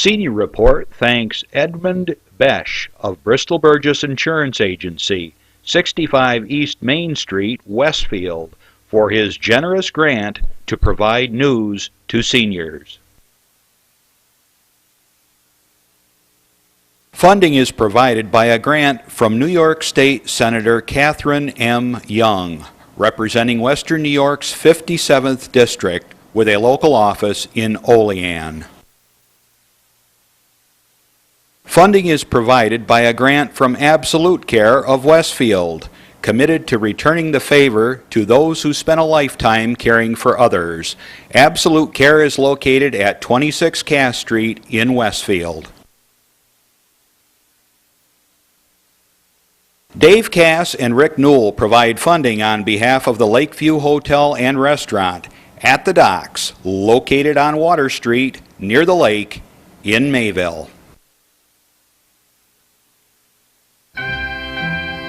Senior Report thanks Edmund Besch of Bristol Burgess Insurance Agency, 65 East Main Street, Westfield, for his generous grant to provide news to seniors. Funding is provided by a grant from New York State Senator Catherine M. Young, representing Western New York's 57th District with a local office in Olean. Funding is provided by a grant from Absolute Care of Westfield, committed to returning the favor to those who spent a lifetime caring for others. Absolute Care is located at 26 Cass Street in Westfield. Dave Cass and Rick Newell provide funding on behalf of the Lakeview Hotel and Restaurant at the Docks, located on Water Street near the lake in Mayville.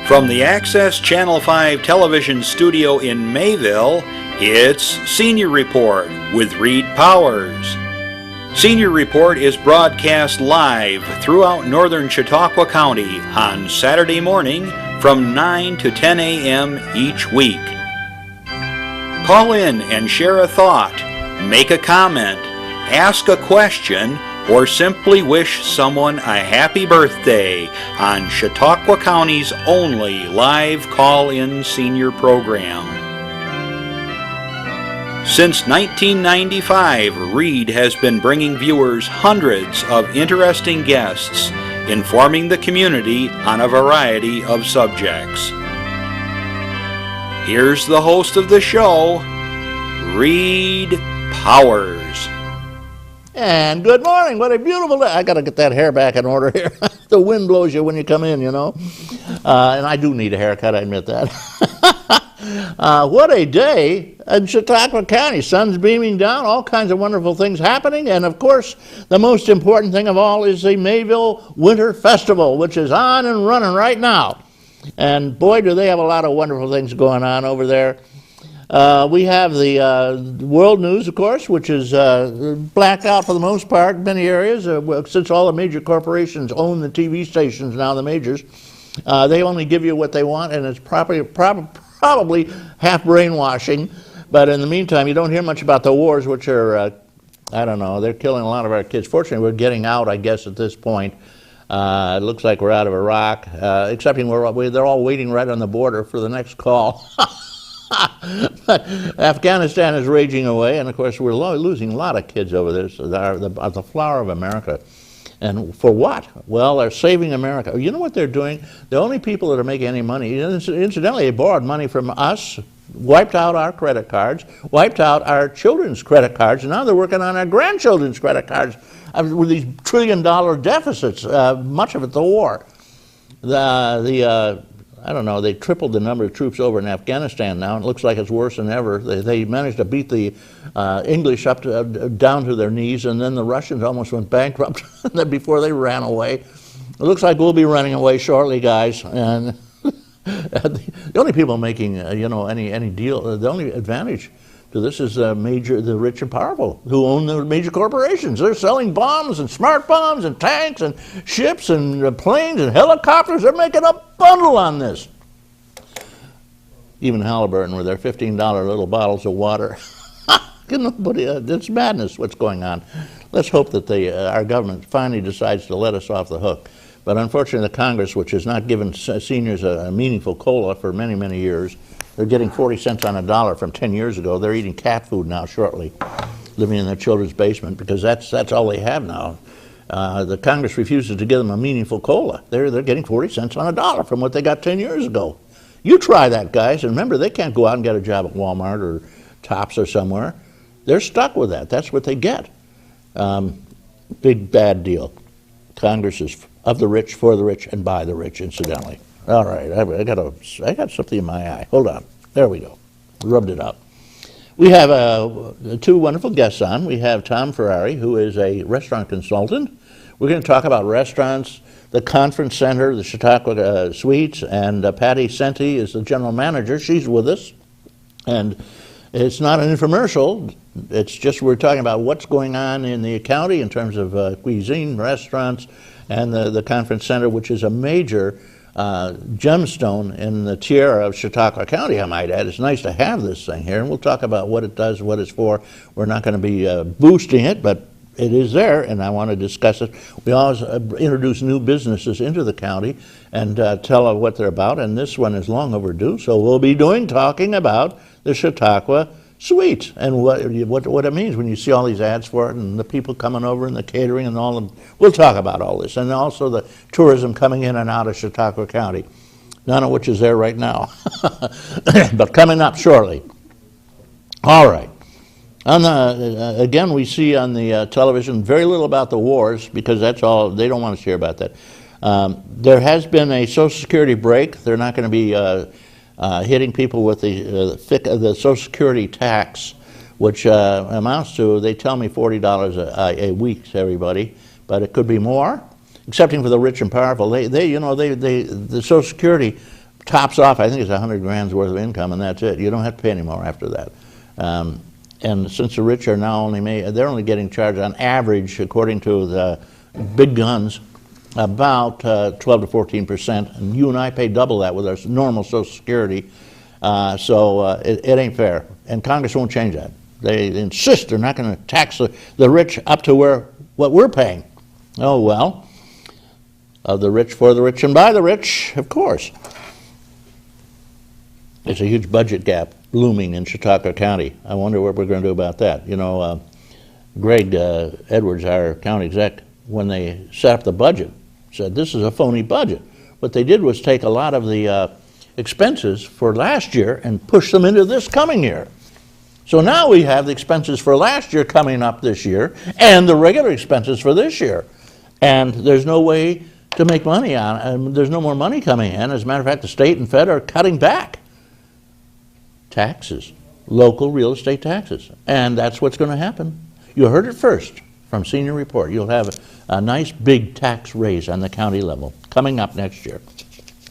From the Access Channel 5 television studio in Mayville, it's Senior Report with Reed Powers. Senior Report is broadcast live throughout northern Chautauqua County on Saturday morning from 9 to 10 a.m. each week. Call in and share a thought, make a comment, ask a question, or simply wish someone a happy birthday on Chautauqua County's only live call-in senior program. Since 1995, Reed has been bringing viewers hundreds of interesting guests, informing the community on a variety of subjects. Here's the host of the show, Reed Powers. And good morning. What a beautiful day. I got to get that hair back in order here. The wind blows you when you come in, you know. And I do need a haircut, I admit that. What a day in Chautauqua County. Sun's beaming down, all kinds of wonderful things happening. And, of course, the most important thing of all is the Mayville Winter Festival, which is on and running right now. And, boy, do they have a lot of wonderful things going on over there. We have the world news, of course, which is blacked out for the most part in many areas. Since all the major corporations own the TV stations now, the majors, they only give you what they want, and it's probably half brainwashing. But in the meantime, you don't hear much about the wars, which are, I don't know, they're killing a lot of our kids. Fortunately, we're getting out, I guess, at this point. It looks like we're out of Iraq, except they're all waiting right on the border for the next call. But Afghanistan is raging away, and of course we're losing a lot of kids over there. So they're the flower of America. And for what? Well, they're saving America. You know what they're doing? The only people that are making any money, incidentally, they borrowed money from us, wiped out our credit cards, wiped out our children's credit cards, and now they're working on our grandchildren's credit cards with these trillion-dollar deficits, much of it the war. I don't know, they tripled the number of troops over in Afghanistan now, and it looks like it's worse than ever. They managed to beat the English up down to their knees, and then the Russians almost went bankrupt before they ran away. It looks like we'll be running away shortly, guys. And the only people making, any deal, the only advantage to this is the rich and powerful who own the major corporations. They're selling bombs and smart bombs and tanks and ships and planes and helicopters. They're making a bundle on this. Even Halliburton with their $15 little bottles of water. It's madness what's going on. Let's hope that our government finally decides to let us off the hook. But unfortunately, the Congress, which has not given seniors a meaningful COLA for many, many years, they're getting 40 cents on a dollar from 10 years ago. They're eating cat food now shortly, living in their children's basement, because that's all they have now. The Congress refuses to give them a meaningful COLA. They're getting 40 cents on a dollar from what they got 10 years ago. You try that, guys, and remember, they can't go out and get a job at Walmart or Tops or somewhere. They're stuck with that. That's what they get. Big bad deal. Congress is of the rich, for the rich, and by the rich, incidentally. All right, I got something in my eye. Hold on. There we go. Rubbed it out. We have two wonderful guests on. We have Tom Ferrari, who is a restaurant consultant. We're going to talk about restaurants, the conference center, the Chautauqua Suites, and Paticenti is the general manager. She's with us. And It's not an infomercial. It's just we're talking about what's going on in the county in terms of cuisine, restaurants, and the conference center, which is a major gemstone in the tiara of Chautauqua County, I might add. It's nice to have this thing here, and we'll talk about what it does, what it's for. We're not going to be boosting it, but it is there, and I want to discuss it. We always introduce new businesses into the county and tell what they're about, and this one is long overdue, so we'll be talking about the Chautauqua Sweet and what it means when you see all these ads for it and the people coming over and the catering and all of them. We'll talk about all this, and also the tourism coming in and out of Chautauqua County, none of which is there right now, but coming up shortly. All right. Again, we see on the television very little about the wars because that's all, they don't want us to hear about that. There has been a Social Security break. They're not going to be hitting people with the Social Security tax, which amounts to, they tell me, $40 a week to everybody, but it could be more, excepting for the rich and powerful. The Social Security tops off, I think it's 100 grand's worth of income, and that's it. You don't have to pay any more after that. And since the rich are now they're only getting charged on average, according to the big guns, about 12 to 14%. And you and I pay double that with our normal Social Security. So it ain't fair. And Congress won't change that. They insist they're not going to tax the rich up to what we're paying. Oh, well, of the rich, for the rich, and by the rich, of course. There's a huge budget gap looming in Chautauqua County. I wonder what we're going to do about that. You know, Greg Edwards, our county exec, when they set up the budget, said this is a phony budget. What they did was take a lot of the expenses for last year and push them into this coming year. So now we have the expenses for last year coming up this year and the regular expenses for this year. And there's no way to make money on it. There's no more money coming in. As a matter of fact, the state and fed are cutting back taxes, local real estate taxes. And that's what's going to happen. You heard it first from Senior Report. You'll have a nice big tax raise on the county level coming up next year.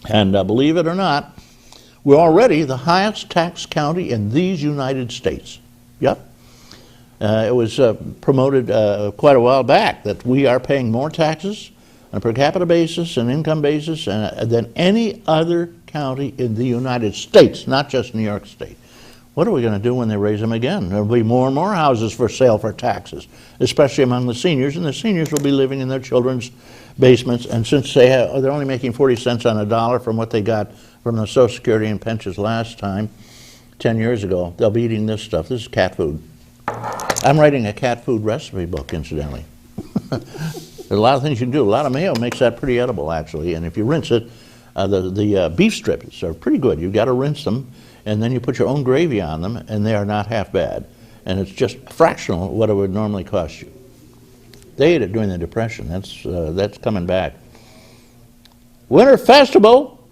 And believe it or not, we're already the highest tax county in these United States. Yep. It was promoted quite a while back that we are paying more taxes on a per capita basis and income basis than any other county in the United States, not just New York State. What are we going to do when they raise them again? There will be more and more houses for sale for taxes, especially among the seniors, and the seniors will be living in their children's basements, and since they're only making 40 cents on a dollar from what they got from the Social Security and pensions last time, 10 years ago, they'll be eating this stuff. This is cat food. I'm writing a cat food recipe book, incidentally. There's a lot of things you can do. A lot of mayo makes that pretty edible, actually, and if you rinse it, the beef strips are pretty good. You've got to rinse them, and then you put your own gravy on them, and they are not half bad. And it's just fractional what it would normally cost you. They ate it during the Depression. That's coming back. Winter Festival,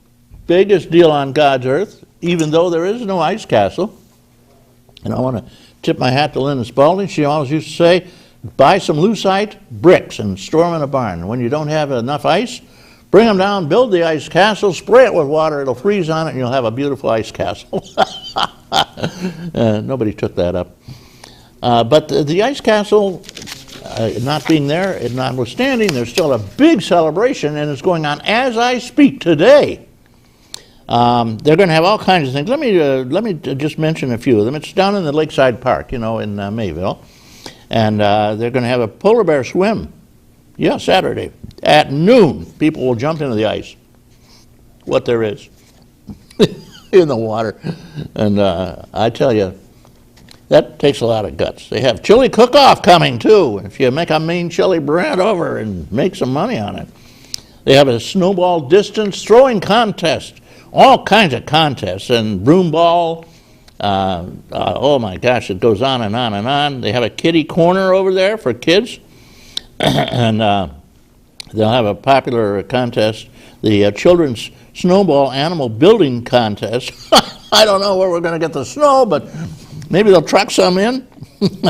biggest deal on God's earth, even though there is no ice castle. And I want to tip my hat to Linda Spalding. She always used to say, buy some lucite bricks and store them in a barn. And when you don't have enough ice, bring them down, build the ice castle, spray it with water, it'll freeze on it, and you'll have a beautiful ice castle. Nobody took that up. But the ice castle, not being there, and notwithstanding, there's still a big celebration, and it's going on as I speak today. They're going to have all kinds of things. Let me just mention a few of them. It's down in the Lakeside Park, you know, in Mayville, and they're going to have a polar bear swim. Yeah, Saturday at noon. People will jump into the ice, what there is, in the water. And I tell you, that takes a lot of guts. They have chili cook-off coming, too. If you make a mean chili bread over and make some money on it. They have a snowball distance throwing contest, all kinds of contests, and broom ball. Oh, my gosh, it goes on and on and on. They have a kiddie corner over there for kids. And they'll have a popular contest, the Children's Snowball Animal Building Contest. I don't know where we're going to get the snow, but maybe they'll truck some in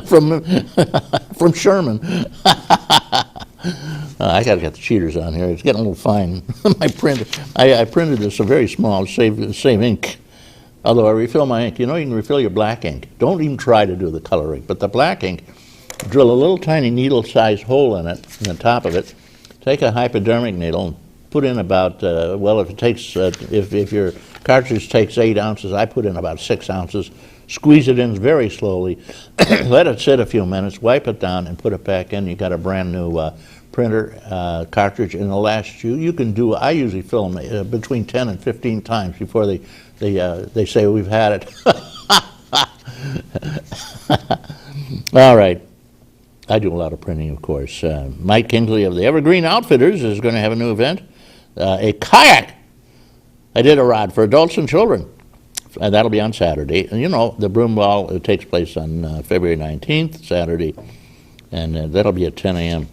from Sherman. I got to get the cheaters on here. It's getting a little fine. I printed this a very small, save ink. Although I refill my ink. You know, you can refill your black ink. Don't even try to do the coloring. But the black ink, drill a little tiny needle-sized hole in it, in the top of it. Take a hypodermic needle and put in about, well, if it takes, if your cartridge takes 8 ounces, I put in about 6 ounces. Squeeze it in very slowly. Let it sit a few minutes. Wipe it down and put it back in. You got a brand new printer cartridge, and it'll last you. You can do. I usually fill them between 10 and 15 times before they say we've had it. All right. I do a lot of printing, of course. Mike Kingsley of the Evergreen Outfitters is going to have a new event, a kayak. I did a rod for adults and children. That'll be on Saturday. And you know, the broom ball, it takes place on February 19th, Saturday, and that'll be at 10 a.m.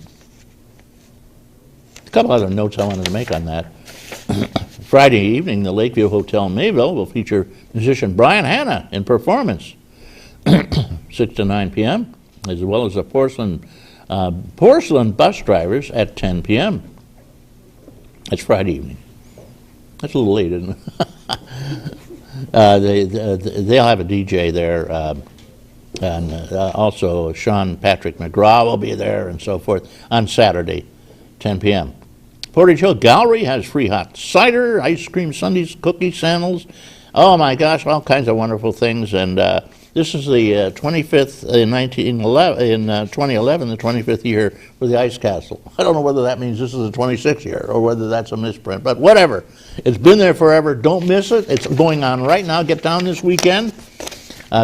A couple other notes I wanted to make on that. Friday evening, the Lakeview Hotel in Mayville will feature musician Brian Hanna in performance, 6 to 9 p.m., as well as the porcelain bus drivers at 10 p.m. That's Friday evening. That's a little late, isn't it? They'll have a DJ there, and also Sean Patrick McGraw will be there, and so forth, on Saturday, 10 p.m. Portage Hill Gallery has free hot cider, ice cream sundaes, cookie sandals. Oh my gosh, all kinds of wonderful things. And this is the 25th in 2011, the 25th year for the Ice Castle. I don't know whether that means this is the 26th year or whether that's a misprint, but whatever. It's been there forever. Don't miss it. It's going on right now. Get down this weekend.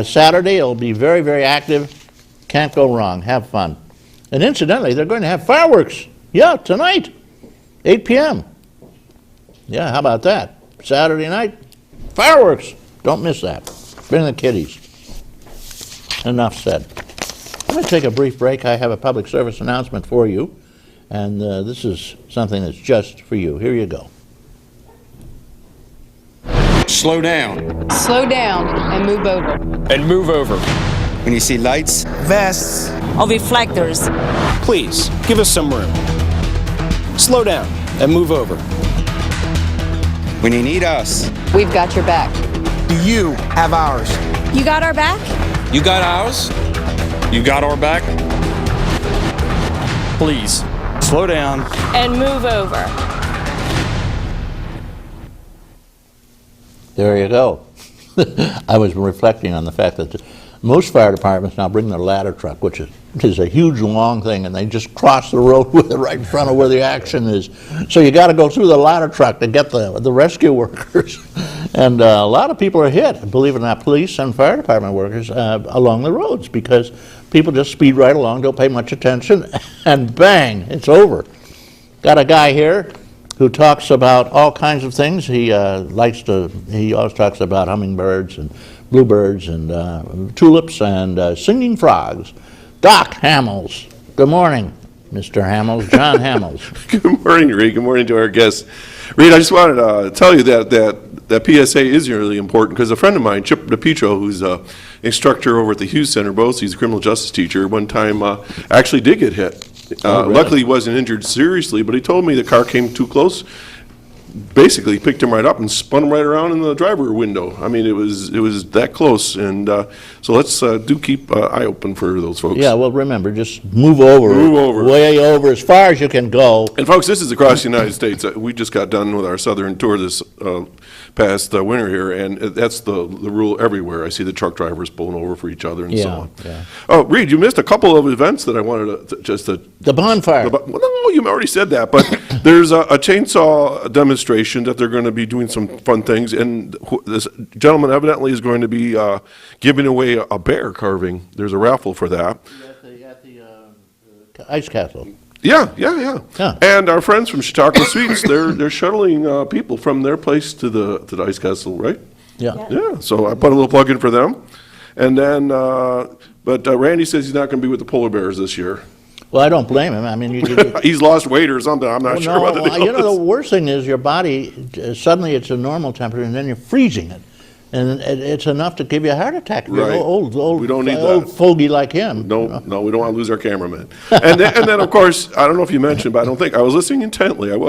Saturday, it'll be very, very active. Can't go wrong. Have fun. And incidentally, they're going to have fireworks. Yeah, tonight, 8 p.m. Yeah, how about that? Saturday night, fireworks. Don't miss that. Bring the kiddies. Enough said. I'm going to take a brief break. I have a public service announcement for you, and this is something that's just for you. Here you go. Slow down. Slow down and move over. And move over. When you see lights, vests, Or reflectors. please give us some room. Slow down and move over. When you need us, We've got your back. do you have ours? You got our back? you got ours. You got our back. Please slow down. And move over. There you go. I was reflecting on the fact that most fire departments now bring their ladder truck, which is a huge long thing, and they just cross the road with it right in front of where the action is. So you got to go through the ladder truck to get the rescue workers. And a lot of people are hit, believe it or not, police and fire department workers along the roads, because people just speed right along, don't pay much attention, and bang, it's over. Got a guy here who talks about all kinds of things. He always talks about hummingbirds and bluebirds and tulips and singing frogs. Doc Hamels. Good morning, Mr. Hamels, John Hamels. Good morning, Reed. Good morning to our guests. Reed, I just wanted to tell you that PSA is really important, because a friend of mine, Chip DePietro, who's an instructor over at the Hughes Center, both he's a criminal justice teacher, one time actually did get hit. Really? Luckily, he wasn't injured seriously, but he told me the car came too close. Basically picked him right up and spun him right around in the driver window. I mean, it was that close, and so let's do keep eye open for those folks. Yeah, well, remember, just move over. Move over. Way over, as far as you can go. And folks, this is across the United States. We just got done with our southern tour this past winter here, and that's the rule everywhere. I see the truck drivers pulling over for each other and so on. Yeah. Oh, Reed, you missed a couple of events that I wanted to The bonfire. well, no, you already said that, but there's a chainsaw demonstration that they're going to be doing some fun things, and this gentleman evidently is going to be giving away a bear carving. There's a raffle for that. At the Ice Castle. Yeah. Yeah. And our friends from Chautauqua Sweets, they're shuttling people from their place to the Ice Castle, right? Yeah. Yeah, so I put a little plug in for them. And then, but Randy says he's not going to be with the polar bears this year. Well, I don't blame him. I mean, He's lost weight or something, I'm not sure what the deal you know, is. the worst thing is your body, suddenly it's a normal temperature, and then you're freezing it. And it's enough to give you a heart attack. Right. Old, We don't need old that. fogey like him. No, we don't want to lose our cameraman. And then, of course, I don't know if you mentioned, but I don't think, I was listening intently, I was.